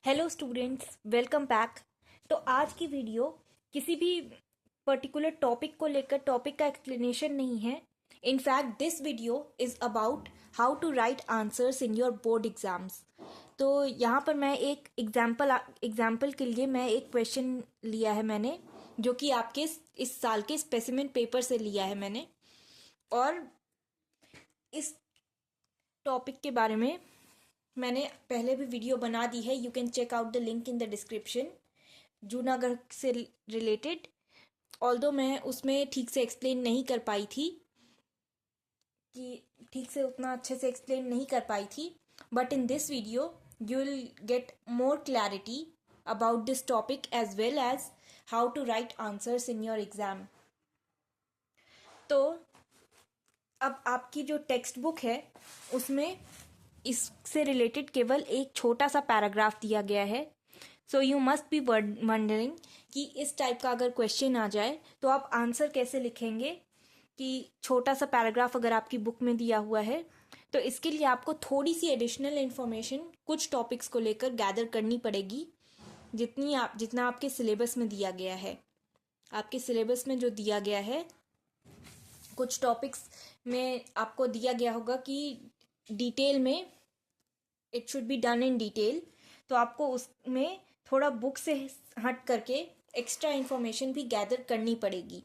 Hello students, welcome back. तो आज की वीडियो किसी भी पर्टिकुलर टॉपिक को लेकर टॉपिक का एक्सप्लेनेशन नहीं है। In fact this video is about how to write answers in your board exams. तो यहाँ पर मैं एक एग्जाम्पल के लिए मैं एक क्वेश्चन लिया है मैंने, जो कि आपके इस साल के स्पेसिमेन पेपर से लिया है मैंने। और इस टॉपिक के बारे में मैंने पहले भी वीडियो बना दी है, you can check out the link in the description. Junagadh से रिलेटेड, ऑल्दो मैं उसमें ठीक से एक्सप्लेन नहीं कर पाई थी, उतना अच्छे से एक्सप्लेन नहीं कर पाई थी, but in this video you will get more clarity about this topic as well as how to write answers in your exam. तो अब आपकी जो टेक्स्ट बुक है उसमें इससे रिलेटेड केवल एक छोटा सा पैराग्राफ दिया गया है। So you must be wondering कि इस टाइप का अगर क्वेश्चन आ जाए तो आप आंसर कैसे लिखेंगे, कि छोटा सा पैराग्राफ अगर आपकी बुक में दिया हुआ है। तो इसके लिए आपको थोड़ी सी एडिशनल इन्फॉर्मेशन कुछ टॉपिक्स को लेकर गैदर करनी पड़ेगी, जितना आपके सिलेबस में दिया गया है। आपके सिलेबस में जो दिया गया है, कुछ टॉपिक्स में आपको दिया गया होगा कि डिटेल में it should be done in detail, तो आपको उसमें थोड़ा बुक से हट करके एक्स्ट्रा इन्फॉर्मेशन भी गैदर करनी पड़ेगी।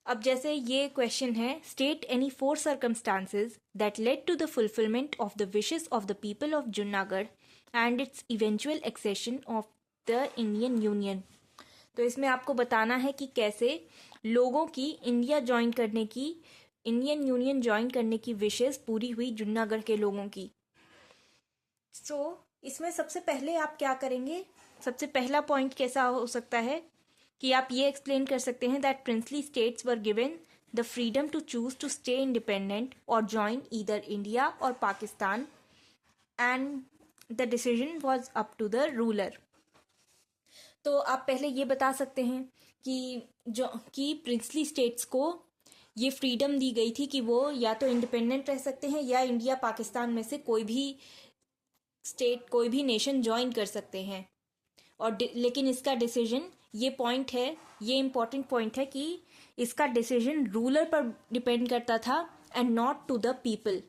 अब जैसे ये क्वेश्चन है, state any 4 circumstances that led to the fulfilment of the wishes of the people of Junagadh and its eventual accession of the Indian union. तो इसमें आपको बताना है कि कैसे लोगों की इंडियन यूनियन ज्वाइन करने की विशेस पूरी हुई जूनागढ़ के लोगों की। इसमें सबसे पहले आप क्या करेंगे, सबसे पहला पॉइंट कैसा हो सकता है कि आप ये एक्सप्लेन कर सकते हैं that princely states were given the freedom to choose to stay independent और ज्वाइन ईदर इंडिया और Pakistan and the decision was up to the ruler. तो आप पहले ये बता सकते हैं कि प्रिंसली स्टेट्स को ये फ्रीडम दी गई थी कि वो या तो इंडिपेंडेंट रह सकते हैं या इंडिया पाकिस्तान में से कोई भी स्टेट, कोई भी नेशन ज्वाइन कर सकते हैं। और लेकिन इसका डिसीजन, ये पॉइंट है, ये इम्पॉर्टेंट पॉइंट है कि इसका डिसीजन रूलर पर डिपेंड करता था and not to the people.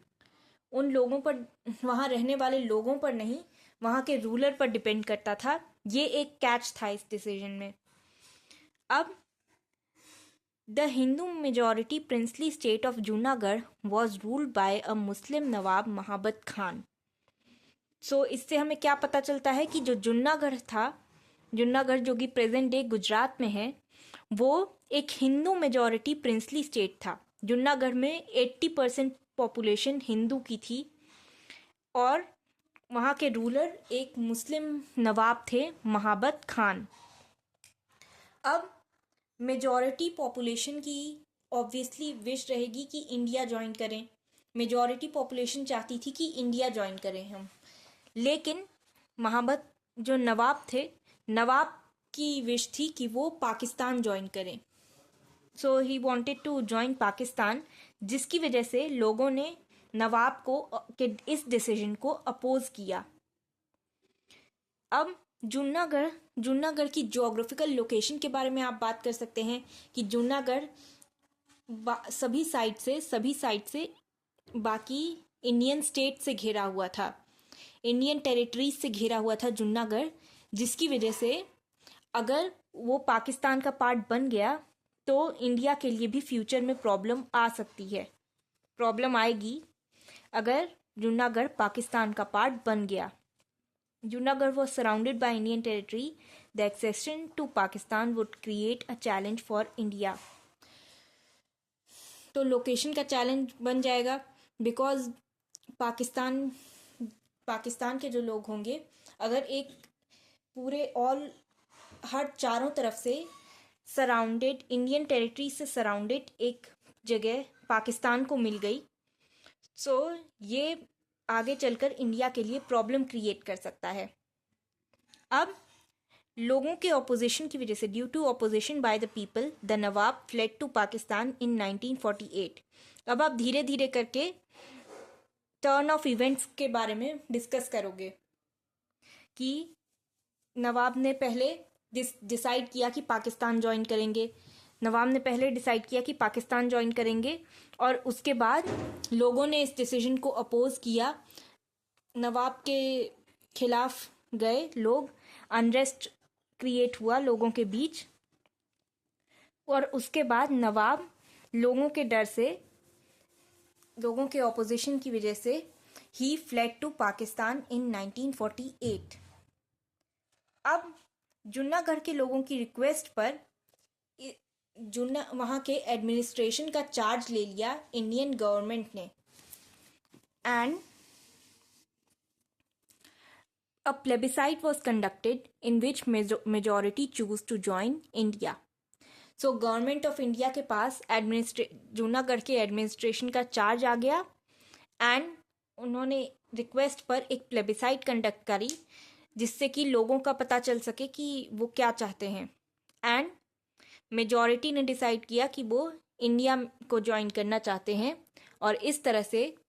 उन लोगों पर, वहाँ रहने वाले लोगों पर नहीं, वहाँ के रूलर पर डिपेंड करता था। ये एक कैच था इस डिसीजन में। अब the Hindu majority princely state of Junagadh was ruled by a Muslim nawab Mahabat Khan. इससे हमें क्या पता चलता है कि जो जूनागढ़ था, जूनागढ़ जो कि प्रेजेंट डे गुजरात में है, वो एक हिंदू मेजॉरिटी प्रिंसली स्टेट था। जूनागढ़ में 80% पॉपुलेशन हिंदू की थी और वहाँ के रूलर एक मुस्लिम नवाब थे, महाबत खान। अब मेजॉरिटी पॉपुलेशन की ऑब्वियसली विश रहेगी कि इंडिया ज्वाइन करें। मेजॉरिटी पॉपुलेशन चाहती थी कि इंडिया ज्वाइन करें हम, लेकिन महाबत जो नवाब थे, नवाब की विश थी कि वो पाकिस्तान ज्वाइन करें। So he wanted to join Pakistan, जिसकी वजह से लोगों ने नवाब को के इस डिसीजन को अपोज किया। अब जूनागढ़ की ज्योग्राफिकल लोकेशन के बारे में आप बात कर सकते हैं कि जूनागढ़ सभी साइड से बाकी इंडियन स्टेट से घिरा हुआ था, इंडियन टेरिटरीज से घिरा हुआ था जूनागढ़, जिसकी वजह से अगर वो पाकिस्तान का पार्ट बन गया तो इंडिया के लिए भी फ्यूचर में प्रॉब्लम आ सकती है, प्रॉब्लम आएगी अगर जूनागढ़ पाकिस्तान का पार्ट बन गया। Junagadh was surrounded by Indian territory. The accession to Pakistan would create a challenge for India. तो लोकेशन का चैलेंज बन जाएगा, बिकॉज पाकिस्तान के जो लोग होंगे, अगर एक पूरे हर चारों तरफ से सराउंडेड, इंडियन टेरिटरी से सराउंडेड एक जगह पाकिस्तान को मिल गई, ये आगे चलकर इंडिया के लिए प्रॉब्लम क्रिएट कर सकता है। अब लोगों के ऑपोजिशन की वजह से, due to opposition by the people, the nawab fled to Pakistan in 1948। अब आप धीरे धीरे करके टर्न ऑफ इवेंट्स के बारे में डिस्कस करोगे कि नवाब ने पहले डिसाइड किया कि पाकिस्तान ज्वाइन करेंगे। नवाब ने पहले डिसाइड किया कि पाकिस्तान ज्वाइन करेंगे और उसके बाद लोगों ने इस डिसीजन को अपोज किया। नवाब के खिलाफ गए लोग, अनरेस्ट क्रिएट हुआ लोगों के बीच और उसके बाद नवाब लोगों के डर से, लोगों के ऑपोजिशन की वजह से ही फ्लेड टू पाकिस्तान इन 1948। अब जुन्नागढ़ के लोगों की रिक्वेस्ट पर वहाँ के एडमिनिस्ट्रेशन का चार्ज ले लिया इंडियन गवर्नमेंट ने and a plebiscite was conducted in which majority choose to join India. So government of India के पास जूनागढ़ के एडमिनिस्ट्रेशन का चार्ज आ गया एंड उन्होंने रिक्वेस्ट पर एक प्लेबिसाइट कंडक्ट करी जिससे कि लोगों का पता चल सके कि वो क्या चाहते हैं एंड मेजॉरिटी ने डिसाइड किया कि वो इंडिया को ज्वाइन करना चाहते हैं और इस तरह से